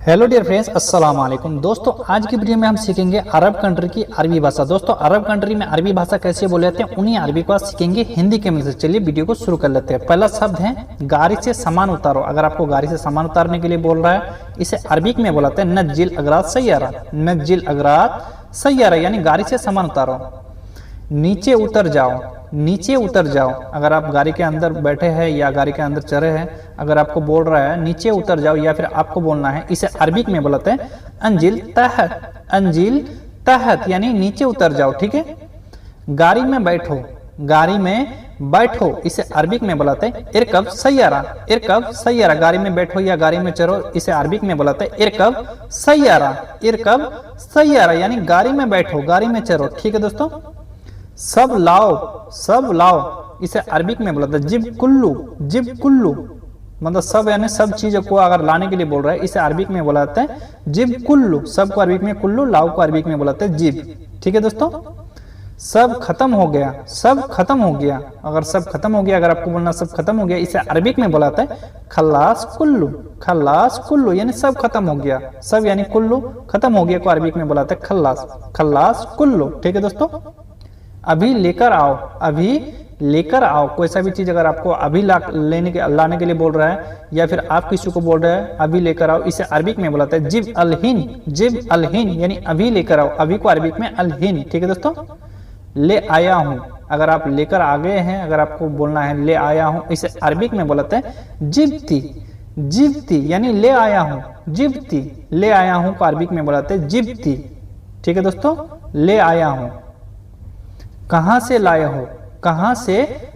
Hello dear friends, अस्सलाम वालेकुम। दोस्तों आज की वीडियो में हम सीखेंगे अरब कंट्री की अरबी भाषा। दोस्तों अरब कंट्री में अरबी भाषा कैसे बोले जाते हैं, उन्हीं अरबी को सीखेंगे हिंदी के मदद से। चलिए वीडियो को शुरू कर लेते हैं। पहला शब्द है गाड़ी से सामान उतारो। अगर आपको गाड़ी से सामान उतारने के लिए बोल रहा है, इसे अरबिक में बोलाते हैं नज्जिल अगरात सैयारा। नज्जिल अगरात सैयारा यानी गाड़ी से सामान उतारो। नीचे उतर जाओ, नीचे उतर जाओ। अगर आप गाड़ी के अंदर बैठे हैं या गाड़ी के अंदर चढ़े हैं, अगर आपको बोल रहा है नीचे उतर जाओ या फिर आपको बोलना है, इसे अरबिक में बोलते हैं अंजिल तहत। अंजिल तहत यानी नीचे उतर जाओ। ठीक है। गाड़ी में बैठो, गाड़ी में बैठो, इसे अरबिक में बुलाते हैं इरकब सैयारा। इरकब सैयारा, गाड़ी में बैठो या गाड़ी में चढ़ो, इसे अरबिक में बुलाते हैं इरकब सैयारा। इरकब सैयारा यानी गाड़ी में बैठो, गाड़ी में चढ़ो। ठीक है दोस्तों। सब लाओ, सब लाओ, इसे अरबिक में बोलते हैं जिब कुल्लू। जिब कुल्लू मतलब सब, यानी सब चीजों को अगर लाने के लिए बोल रहा है, इसे अरबिक में बुलाते हैं जिब कुल्लू। सब को अरबिक में कुल्लू, लाओ को अरबिक में बुलाते हैं जिब। ठीक है दोस्तों। सब खत्म हो गया, सब खत्म हो गया। अगर सब खत्म हो गया, अगर आपको बोलना सब खत्म हो गया, इसे अरबिक में बुलाते हैं खल्लास कुल्लू। खल्लास कुल्लू यानी सब खत्म हो गया। सब यानी कुल्लू, खत्म हो गया को अरबिक में बुलाते हैं खल्लास। खल्लास कुल्लू। ठीक है दोस्तों। अभी लेकर आओ, अभी लेकर आओ। कोई सा भी चीज अगर आपको अभी लाने के लिए बोल रहा है, या फिर आप किसी को बोल रहे हैं अभी लेकर आओ, इसे अरबिक में बुलाते हैं जिब अलहिन। जिब अलहिन यानी अभी लेकर आओ। अभी को अरबिक में अलहिन। ठीक है दोस्तों। ले आया हूं, अगर आप लेकर आ गए हैं, अगर आपको बोलना है ले आया हूं, इसे अरबिक में बुलाते हैं जिब्ती। जिब्ती यानी ले आया हूं। जिब्ती, ले आया हूं को अरबिक में बुलाते हैं जिब्ती। ठीक है दोस्तों। ले आया हूं। कहां से लाए हो, कहां से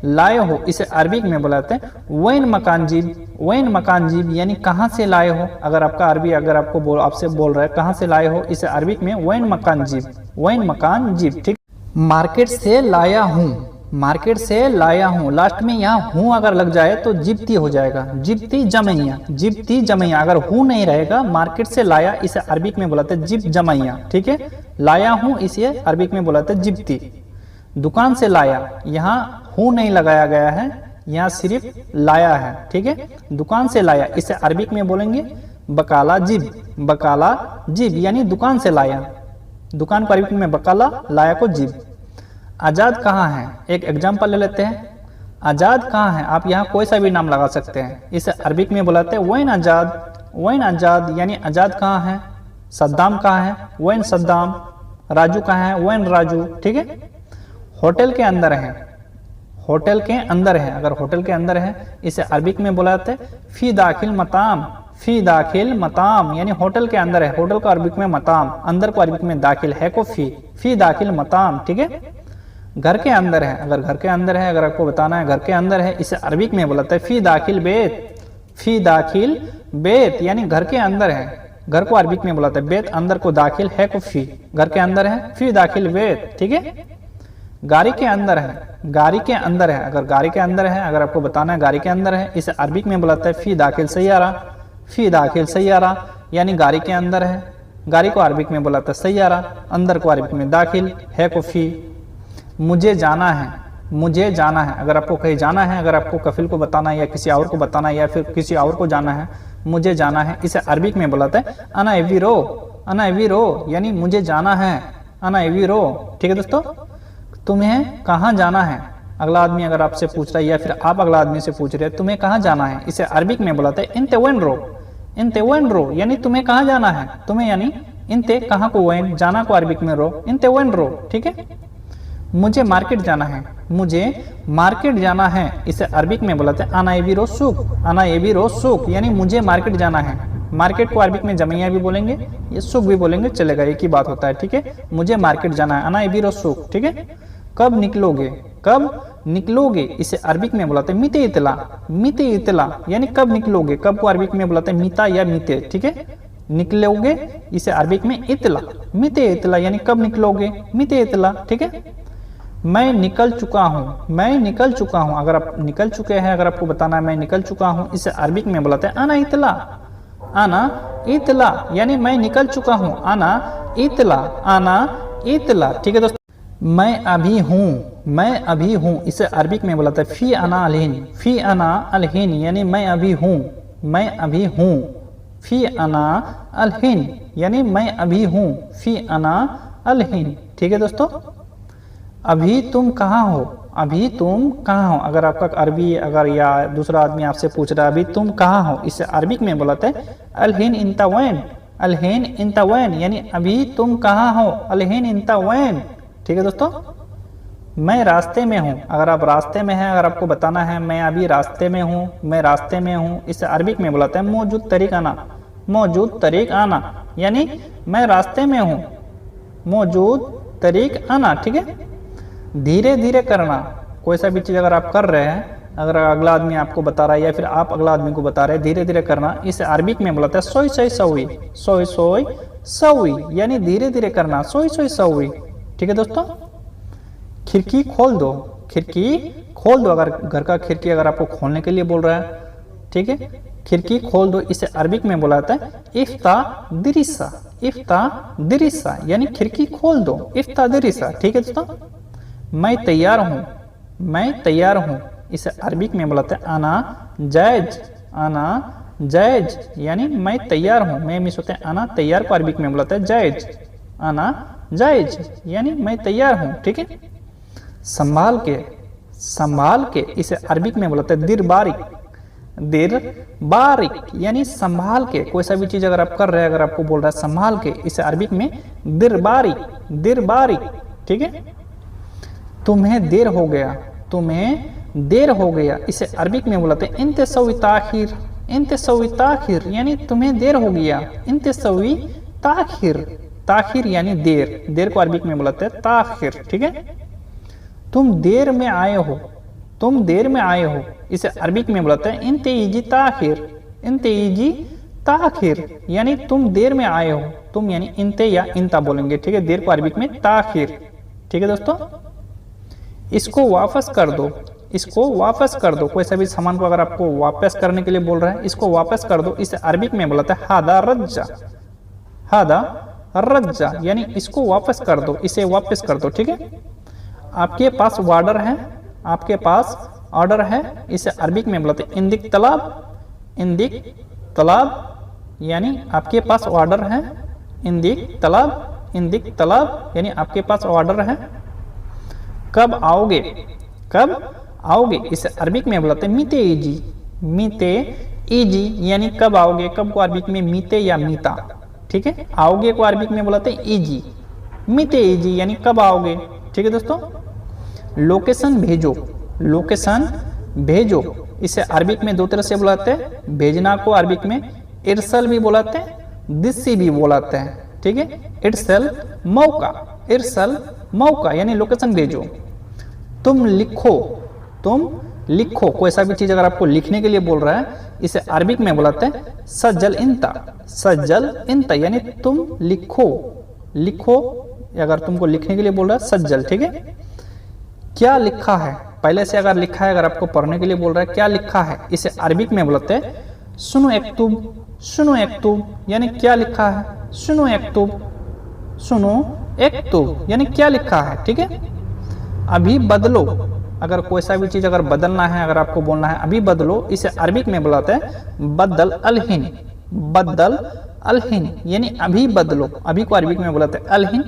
लाए हो, इसे अरबिक में बुलाते हैं वैन मकान जीब। वैन मकान जीब यानी कहां से लाए हो। अगर आपका अरबी अगर आपको आपसे बोल रहा है कहां से लाए हो, इसे अरबिक में वैन मकान जीब। वैन मकान जीब। ठीक। मार्केट से लाया हूं, मार्केट से लाया हूं, लास्ट में यहाँ हूं अगर लग जाए तो जिब्ती हो जाएगा। जिब्ती जमैया। जिब्ती जमैया, अगर हूं नहीं रहेगा, मार्केट से लाया, इसे अरबिक में बुलाते हैं जिब जमैया। ठीक है। लाया हूं, इसे अरबिक में बुलाते हैं जिब्ती। दुकान से लाया, यहाँ हूं नहीं लगाया गया है, यहाँ सिर्फ लाया है। ठीक है। दुकान से लाया, इसे अरबिक में बोलेंगे बकाला जिब। बकाला जिब यानी दुकान से लाया। दुकान को अरबिक में बकाला, लाया को जिब। आजाद कहाँ है, एक एग्जाम्पल ले लेते हैं। आजाद कहाँ है, आप यहाँ कोई सा भी नाम लगा सकते हैं, इसे अरबिक में बुलाते हैं वैन आजाद। वैन आजाद यानी आजाद कहाँ है। सद्दाम कहाँ है, वैन सद्दाम। राजू कहाँ है, वैन राजू। ठीक है। होटल के अंदर है, होटल के अंदर है, अगर होटल के अंदर है, इसे अरबिक में बुलाते हैं फी दाखिल मताम। फी दाखिल मताम यानी होटल के अंदर है, होटल को अरबिक में मताम, अंदर को अरबिक में दाखिल है को फी। फी दाखिल मताम। ठीक है। घर के अंदर है, अगर घर के अंदर है, अगर आपको बताना है घर के अंदर है, इसे अरबिक में बुलाते हैं फी दाखिल बेत। फी दाखिल बेत यानी घर के अंदर है, घर को अरबिक में बुलाते हैं बेत, अंदर को दाखिल है को फी। घर के अंदर है, फी दाखिल बेत। ठीक है। गाड़ी के अंदर है, गाड़ी के अंदर है, अगर गाड़ी के अंदर है, अगर आपको बताना है गाड़ी के अंदर है, इसे अरबिक में बुलाता है फी दाखिल सैयारा। फी दाखिल सैयारा यानी गाड़ी के अंदर है, गाड़ी को अरबिक में बुलाता है सैयारा, अंदर को अरबिक में दाखिल है को फी। मुझे जाना है, मुझे जाना है, अगर आपको कहीं जाना है, अगर आपको कफिल को बताना है या किसी और को बताना है या फिर किसी और को जाना है, मुझे जाना है, इसे अरबिक में बुलाता है अना एवी रो। अना एवी रो यानी मुझे जाना है, अना एवी रो। ठीक है दोस्तों। तुम्हें कहाँ जाना है, अगला आदमी अगर आपसे पूछ रहा है या फिर आप अगला आदमी से पूछ रहे हैं तुम्हें कहाँ जाना है, इसे अरबिक में बुलाते हैं इंते वैन रो। इंते वैन रो यानी तुम्हें कहाँ जाना है। तुम्हें यानी इंते कहाँ को वैन, जाना को अरबिक में रो, इंते वैन रो। ठीक है। मुझे मार्केट जाना है, मुझे मार्केट जाना है, इसे अरबिक में बुलाते हैं अना एवी रो सूक। अना एवी रो सूक यानी मुझे मार्केट जाना है। मार्केट को अरबिक में जमैया भी बोलेंगे, ये सूक भी बोलेंगे, चलेगा, एक ही बात होता है। ठीक है। मुझे मार्केट जाना है, अना एवी रो सूक। ठीक है। कब निकलोगे, कब निकलोगे, इसे अरबिक में बुलाते हैं मिते इतला। मिते इतला यानी कब निकलोगे, कब को अरबिक में बुलाते हैं मिता या मिते। ठीक है। निकलोगे, इसे अरबिक में इतला। मिते इतला यानी कब निकलोगे, मिते इतला। ठीक है। मैं निकल चुका हूं, मैं निकल चुका हूं, अगर आप निकल चुके हैं, अगर आपको बताना है मैं निकल चुका हूं, इसे अरबिक में बुलाते हैं अना इतला। आना इतला यानी मैं निकल चुका हूं, आना इतला। आना इतला। ठीक है दोस्तों। मैं अभी हूँ, मैं अभी हूँ, इसे अरबिक में बुलाता है फी अना अलहीन। फी अना अलहीन यानी मैं अभी हूँ, मैं अभी हूँ। फी अना अलहिन, यानी मैं अभी हूँ, फी अना अलहिन। ठीक है दोस्तों, अभी तुम कहाँ हो, अभी तुम कहाँ हो। अगर आपका अरबी अगर या दूसरा आदमी आपसे पूछ रहा है अभी तुम कहाँ हो, इसे अरबिक में बुलाते हैं अलहिन इंता वैन, अलहिन इंता वैन, यानी अभी तुम कहाँ हो, अलहिन इंता वैन। ठीक है दोस्तों, मैं रास्ते में हूँ, अगर आप रास्ते में हैं, अगर आपको बताना है मैं अभी रास्ते में हूँ, मैं रास्ते में हूँ, इसे अरबिक में बुलाते हैं मौजूद तरीक आना, मौजूद तरीक आना, यानी मैं रास्ते में हूँ, मौजूद तरीक आना। ठीक है, धीरे धीरे करना, कोई सा भी चीज़ अगर आप कर रहे हैं, अगर अगला आदमी आपको बता रहा है या फिर आप अगला आदमी को बता रहे हैं धीरे धीरे करना, इसे अरबिक में बुलाते हैं सोई सोई सवी, सोई सोई सवी, यानी धीरे धीरे करना, सोई सोई सवी। ठीक है दोस्तों, खिड़की खोल दो, खिड़की खोल दो, अगर घर का खिड़की अगर आपको खोलने के लिए बोल रहा है, ठीक है, खिड़की खोल दो, इसे अरबिक में बुलाता है इफ्ता दिरिसा, इफ्ता दिरिसा, यानी खिड़की खोल दो, इफ्ता दिरिसा। ठीक है दोस्तों, मैं तैयार हूँ, मैं तैयार हूँ, इसे अरबिक में बुलाते हैं आना जायज, आना जायज, यानी मैं तैयार हूँ, मैं मिस होते हैं आना तैयार को अरबिक में बुलाते हैं जायज, आना जायज, यानी मैं तैयार हूँ। ठीक है, संभाल के, संभाल के, इसे अरबिक में बुलाते हैं दिर बारिक, दिर बारिक, यानी संभाल के, कोई सा भी चीज अगर आप कर रहे हैं, अगर आपको बोल रहा है संभाल के, इसे अरबिक में दिर बारिक, दिर बारिक। ठीक है, तुम्हें देर हो गया, तुम्हें देर हो गया, इसे अरबिक में बुलाते हैं इंतसवी ताखिर, इंतसवी ताखिर, यानी तुम्हें देर हो गया, इंतसवी ताखिर, ताखिर यानी देर, देर को अरबिक में बुलाते हैं ताखिर। ठीक है, तुम देर में आए हो, तुम देर में आए हो, इसे अरबिक में बुलाते हैं इंतेजी ताखिर, इंतेजी ताखिर, यानी तुम देर में आए हो, तुम यानी इंते या इंता बोलेंगे। ठीक है, देर को अरबिक में ताखिर। ठीक है दोस्तों, इसको वापस कर दो, इसको वापस कर दो, कोई सा भी सामान को अगर आपको वापस करने के लिए बोल रहा है, इसको वापस कर दो, इसे अरबिक में बुलाते हैं हादा रज्जा, हादा रज्जा, यानी इसको वापस कर दो, इसे वापस कर दो। ठीक है, आपके पास ऑर्डर है, आपके पास ऑर्डर है, इसे अरबिक में बुलाते हैं इंदिक तलाब, इंदिक तलाब, यानी आपके पास ऑर्डर है, इंदिक तलाब, इंदिक तलाब, यानी आपके पास ऑर्डर है। कब आओगे, कब आओगे, इसे अरबिक में बुलाते हैं मीते इजी, मीते इजी, यानी कब आओगे, कब को अरबिक में मीते या मीता। ठीक है, आओगे को अरबिक में बुलाते हैं इजी, मीते इजी, यानी कब आओगे। ठीक है दोस्तों, लोकेशन भेजो, लोकेशन भेजो, इसे अरबिक में दो तरह से बुलाते हैं, भेजना को अरबिक में इरसल भी बुलाते हैं, दिस्सी भी बुलाते हैं। ठीक है, इरसल मौका, इरसल मौका, यानी लोकेशन भेजो। तुम लिखो, तुम लिखो, कोई सा भी चीज अगर आपको लिखने के लिए बोल रहा है, इसे अरबिक में बुलाते हैं सज्जल इंता, सज्जल इंता, यानी तुम लिखो, लिखो, अगर तुमको लिखने के लिए बोल रहा है सज्जल। ठीक है, क्या लिखा है, पहले से अगर लिखा है, अगर आपको पढ़ने के लिए बोल रहा है क्या लिखा है, इसे अरबिक में बुलाते हैं सुनो एक्तुब, सुनो एक्तुब, यानी क्या लिखा है, सुनो एक्तुब, सुनो एक्तुब, यानी क्या लिखा है। ठीक है, अभी बदलो, अगर कोई सा भी चीज अगर बदलना है, अगर आपको बोलना है अभी बदलो, इसे अरबिक में बुलाते हैं बदल अलहिन, बदल अलहिन, यानी अभी बदलो, अभी को अरबिक में बुलाते हैं अलहिन,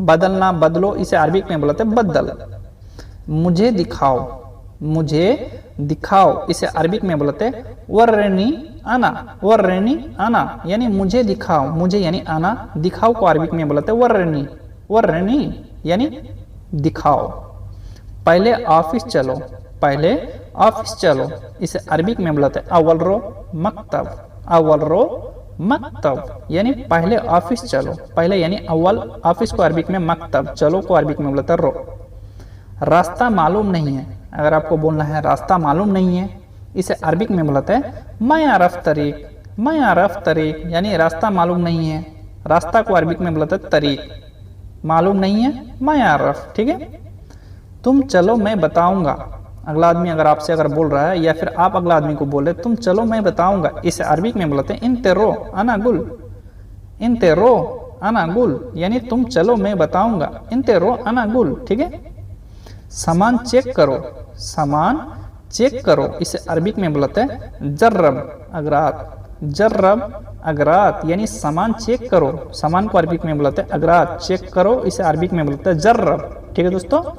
बदलना, बदलो, इसे अरबिक में बुलाते हैं बदल। मुझे दिखाओ, मुझे दिखाओ, इसे अरबिक में बुलाते हैं वर्रनी आना, वर्रनी आना, यानी मुझे दिखाओ, मुझे यानी आना, दिखाओ को अरबिक में बुलाते हैं वर्रनी, वर्रनी, यानी दिखाओ। पहले ऑफिस चलो, पहले ऑफिस चलो, इसे अरबिक में बुलाते हैं अव्वल रो मकतब, अव्वल रो मकतब, यानी पहले ऑफिस चलो, पहले यानी अव्वल, ऑफिस को अरबिक में मकतब, चलो को अरबिक में बुलाते हैं रो। रास्ता मालूम नहीं है, अगर आपको बोलना है रास्ता मालूम नहीं है, इसे अरबिक में बुलाते हैं मैं आरफ तरीक, मैं आरफ तरीक, यानी रास्ता मालूम नहीं है, रास्ता को अरबिक में बुलाते हैं तरीक, मालूम नहीं है मैं आरफ। ठीक है, तुम चलो मैं बताऊंगा, अगला आदमी अगर आपसे अगर बोल रहा है या फिर आप अगला आदमी को बोले तुम चलो मैं बताऊंगा, इसे अरबिक में बुलाते हैं इंतेरो अना गुल, इंतेरो अना गुल, यानी तुम चलो मैं बताऊंगा, इंतेरो अना गुल। ठीक है, सामान चेक करो, सामान चेक करो, इसे अरबिक में बुलाते हैं जर्रब, अगर आप जर्रब अगरात, यानी सामान चेक करो। सामान को अरबिक में बोलते हैं अगरात, चेक करो, इसे अरबिक में बोलते हैं जर्रब। ठीक है दोस्तों।